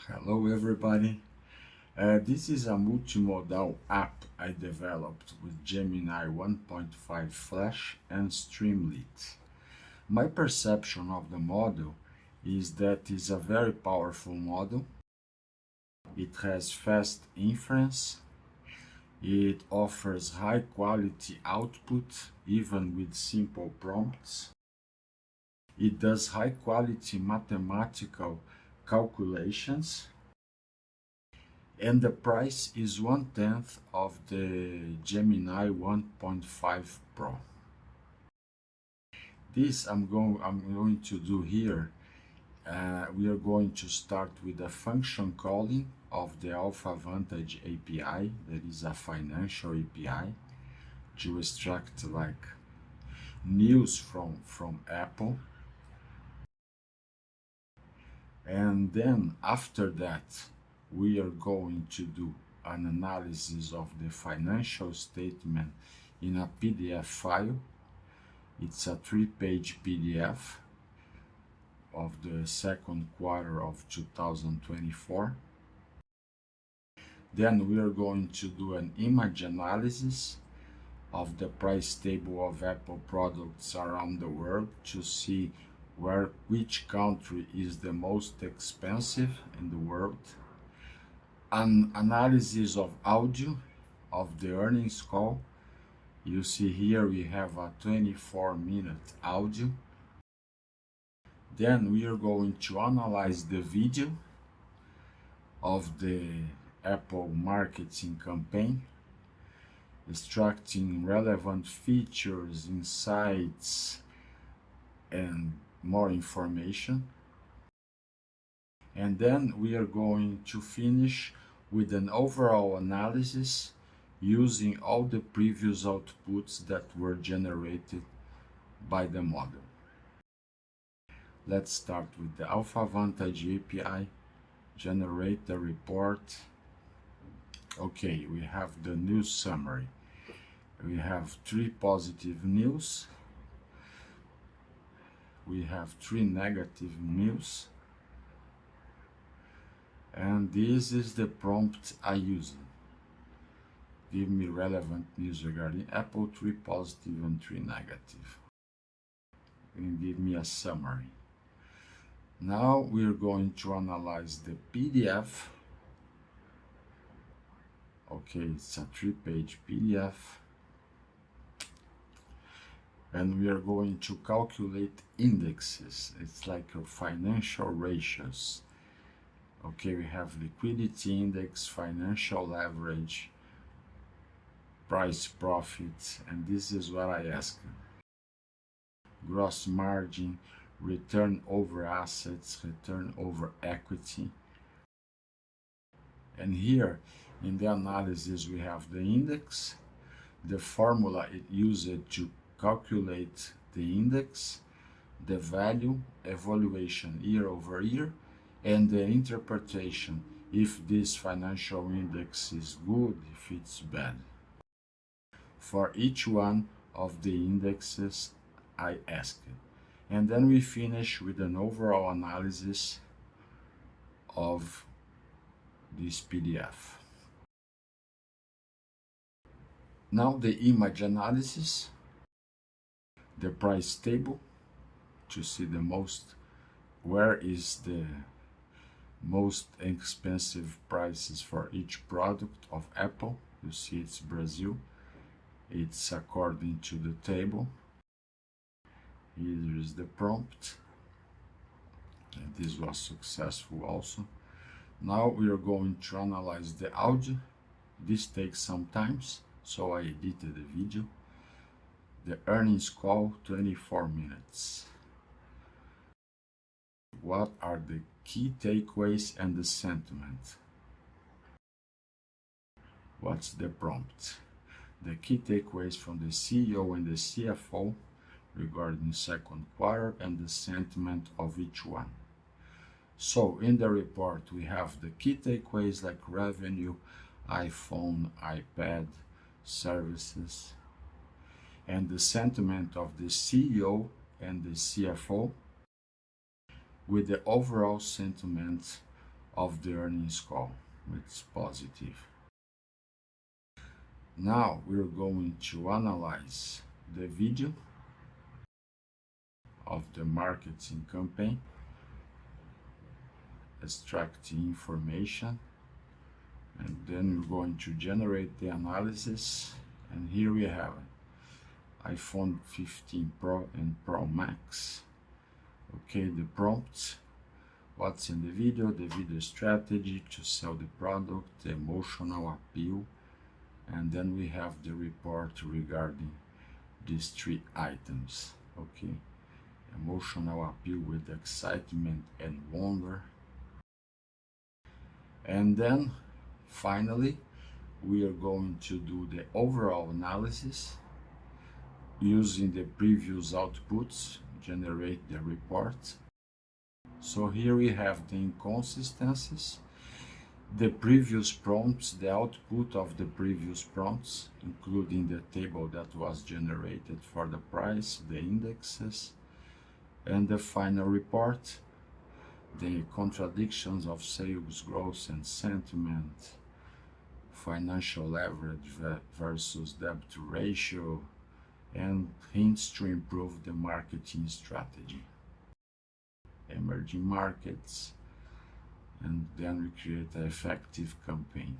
Hello everybody. This is a multimodal app I developed with Gemini 1.5 Flash and Streamlit. My perception of the model is that it's a very powerful model. It has fast inference. It offers high quality output even with simple prompts. It does high quality mathematical calculations. And the price is 1/10 of the Gemini 1.5 Pro. This I'm going to do here. We are going to start with the function calling of the Artifact API, that is a financial API, to extract like news from Apple. And then after that, we are going to do an analysis of the financial statement in a PDF file. It's a 3-page PDF of the second quarter of 2024. Then we are going to do an image analysis of the price table of Apple products around the world to see which country is the most expensive in the world. An analysis of audio of the earnings call. You see here we have a 24-minute audio. Then we are going to analyze the video of the Apple marketing campaign, extracting relevant features, insights, and more information. And then we are going to finish with an overall analysis using all the previous outputs that were generated by the model. Let's start with the Artifact API, generate the report. Okay, we have the news summary. We have 3 positive news. We have 3 negative news. And this is the prompt I used. Give me relevant news regarding Apple, 3 positive and 3 negative. And give me a summary. Now we're going to analyze the PDF. Okay, it's a 3-page PDF. And we are going to calculate indexes. It's like your financial ratios. Okay, we have liquidity index, financial leverage, price profit, and this is what I asked. Gross margin, return over assets, return over equity. And here in the analysis we have the index, the formula it used to calculate the index, the value, evaluation year over year, and the interpretation if this financial index is good, if it's bad. For each one of the indexes I asked. And then we finish with an overall analysis of this PDF. Now the image analysis, the price table to see the where is the most expensive prices for each product of Apple. You see it's Brazil. It's according to the table. Here is the prompt. And this was successful also. Now we are going to analyze the audio. This takes some time, so I edited the video. The earnings call, 24 minutes. What are the key takeaways and the sentiment? What's the prompt? The key takeaways from the CEO and the CFO regarding second quarter and the sentiment of each one. So in the report we have the key takeaways like revenue, iPhone, iPad, services, and the sentiment of the CEO and the CFO with the overall sentiment of the earnings call. It's positive. Now we're going to analyze the video of the marketing campaign, extract the information, and then we're going to generate the analysis. And here we have iPhone 15 Pro and Pro Max. Okay, the prompts, what's in the video strategy to sell the product, the emotional appeal, and then we have the report regarding these three items. Okay, emotional appeal with excitement and wonder. And then finally we are going to do the overall analysis using the previous outputs, generate the report. So here we have the inconsistencies, the previous prompts, the output of the previous prompts, including the table that was generated for the price, the indexes, and the final report, the contradictions of sales growth and sentiment, financial leverage versus debt ratio, and hints to improve the marketing strategy, emerging markets, and then we create an effective campaign.